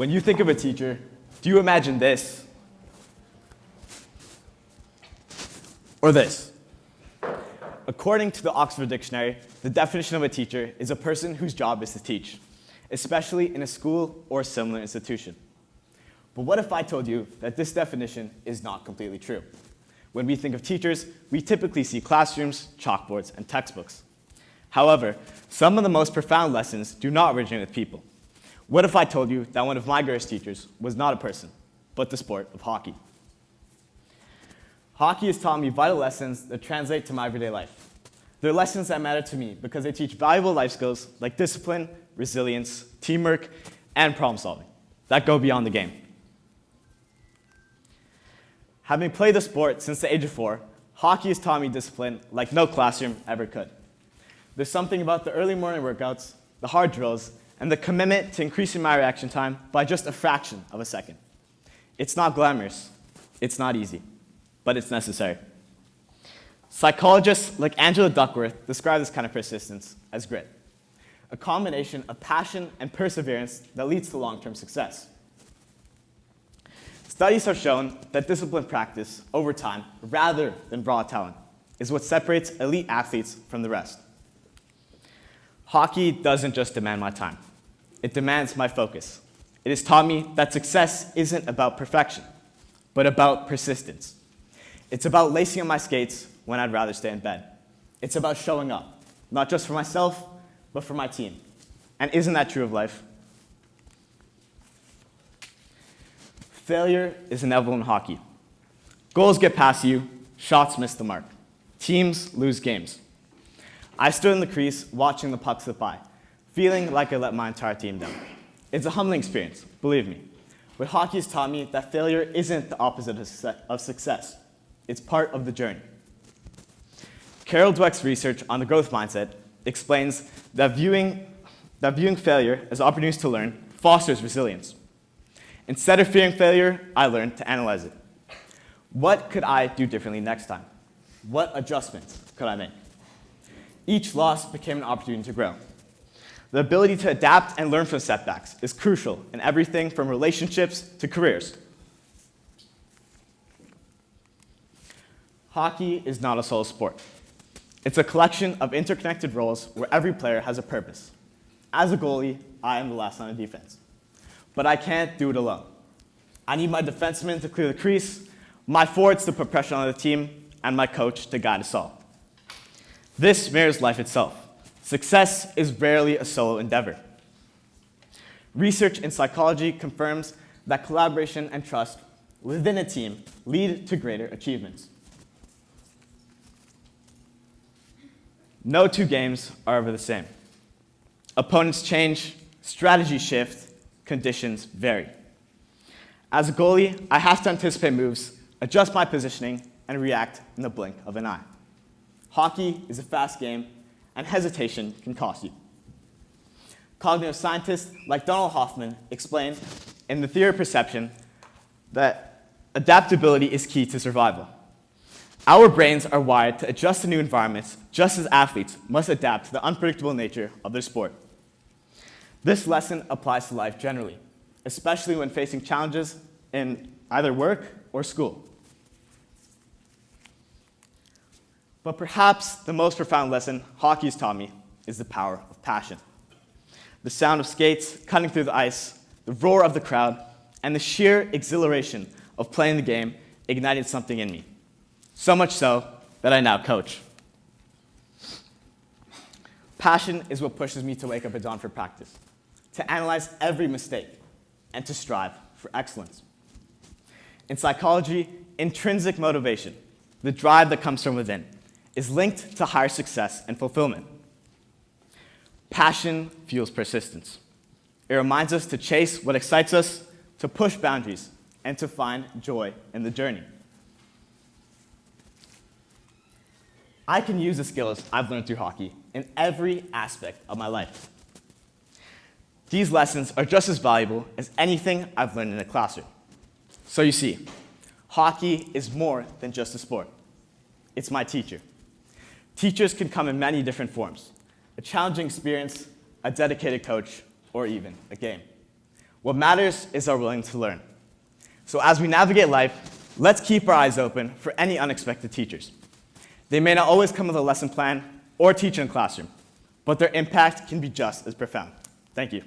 When you think of a teacher, do you imagine this? Or this? According to the Oxford Dictionary, the definition of a teacher is a person whose job is to teach, especially in a school or similar institution. But what if I told you that this definition is not completely true? When we think of teachers, we typically see classrooms, chalkboards, and textbooks. However, some of the most profound lessons do not originate with people. What if I told you that one of my greatest teachers was not a person, but the sport of hockey? Hockey has taught me vital lessons that translate to my everyday life. They're lessons that matter to me because they teach valuable life skills like discipline, resilience, teamwork, and problem solving that go beyond the game. Having played the sport since the age of 4, hockey has taught me discipline like no classroom ever could. There's something about the early morning workouts, the hard drills, and the commitment to increasing my reaction time by just a fraction of a second. It's not glamorous, it's not easy, but it's necessary. Psychologists like Angela Duckworth describe this kind of persistence as grit, a combination of passion and perseverance that leads to long-term success. Studies have shown that disciplined practice over time, rather than raw talent, is what separates elite athletes from the rest. Hockey doesn't just demand my time. It demands my focus. It has taught me that success isn't about perfection, but about persistence. It's about lacing up my skates when I'd rather stay in bed. It's about showing up, not just for myself, but for my team. And isn't that true of life? Failure is inevitable in hockey. Goals get past you, shots miss the mark. Teams lose games. I stood in the crease watching the puck slip by, feeling like I let my entire team down. It's a humbling experience, believe me. But hockey has taught me that failure isn't the opposite of success. It's part of the journey. Carol Dweck's research on the growth mindset explains that viewing failure as opportunities to learn fosters resilience. Instead of fearing failure, I learned to analyze it. What could I do differently next time? What adjustments could I make? Each loss became an opportunity to grow. The ability to adapt and learn from setbacks is crucial in everything from relationships to careers. Hockey is not a solo sport. It's a collection of interconnected roles where every player has a purpose. As a goalie, I am the last line of defense. But I can't do it alone. I need my defensemen to clear the crease, my forwards to put pressure on the team, and my coach to guide us all. This mirrors life itself. Success is rarely a solo endeavor. Research in psychology confirms that collaboration and trust within a team lead to greater achievements. No two games are ever the same. Opponents change, strategies shift, conditions vary. As a goalie, I have to anticipate moves, adjust my positioning, and react in the blink of an eye. Hockey is a fast game, and hesitation can cost you. Cognitive scientists like Donald Hoffman explain in The Theory of Perception that adaptability is key to survival. Our brains are wired to adjust to new environments, just as athletes must adapt to the unpredictable nature of their sport. This lesson applies to life generally, especially when facing challenges in either work or school. But perhaps the most profound lesson hockey has taught me is the power of passion. The sound of skates cutting through the ice, the roar of the crowd, and the sheer exhilaration of playing the game ignited something in me. So much so that I now coach. Passion is what pushes me to wake up at dawn for practice, to analyze every mistake, and to strive for excellence. In psychology, intrinsic motivation, the drive that comes from within, is linked to higher success and fulfillment. Passion fuels persistence. It reminds us to chase what excites us, to push boundaries, and to find joy in the journey. I can use the skills I've learned through hockey in every aspect of my life. These lessons are just as valuable as anything I've learned in a classroom. So you see, hockey is more than just a sport. It's my teacher. Teachers can come in many different forms: a challenging experience, a dedicated coach, or even a game. What matters is our willingness to learn. So as we navigate life, let's keep our eyes open for any unexpected teachers. They may not always come with a lesson plan or teach in a classroom, but their impact can be just as profound. Thank you.